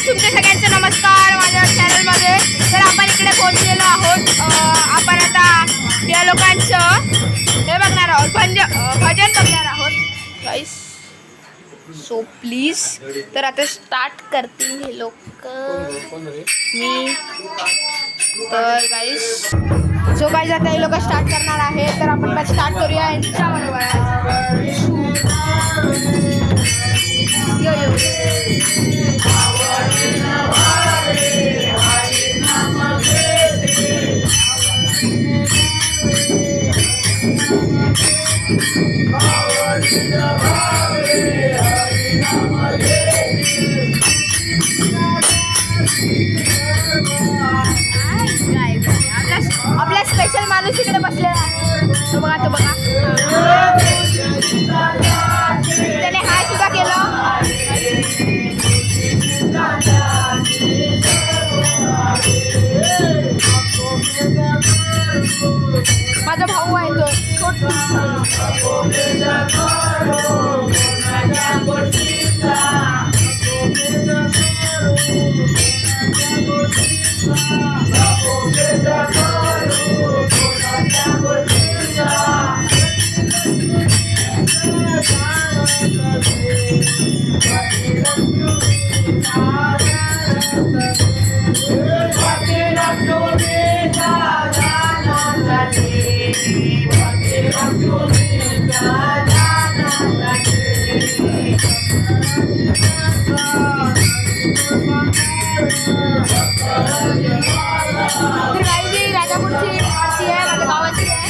Guys तुमच्या सगळ्यांचे नमस्कार माझ्या चॅनलमध्ये. तर आपण इकडे पोहोचलेलो आहोत. आपण आता या लोकांचं हे बघणार आहोत, भजन बघणार आहोत गाईज. सो प्लीज तर आता स्टार्ट करतील हे लोक. मी तर गाईज जो गाईज आता हे लोक स्टार्ट करणार आहे, तर आपण पण स्टार्ट करूया यांच्याबरोबर. यो यो आपला स्पेशल माणूस इकडे बसलेला आहे. तो बघा त्याने हाय सुद्धा केलं. माझा भाऊ आहे तो राजापूरची आरती आहे, माझ्या गावाची आहे.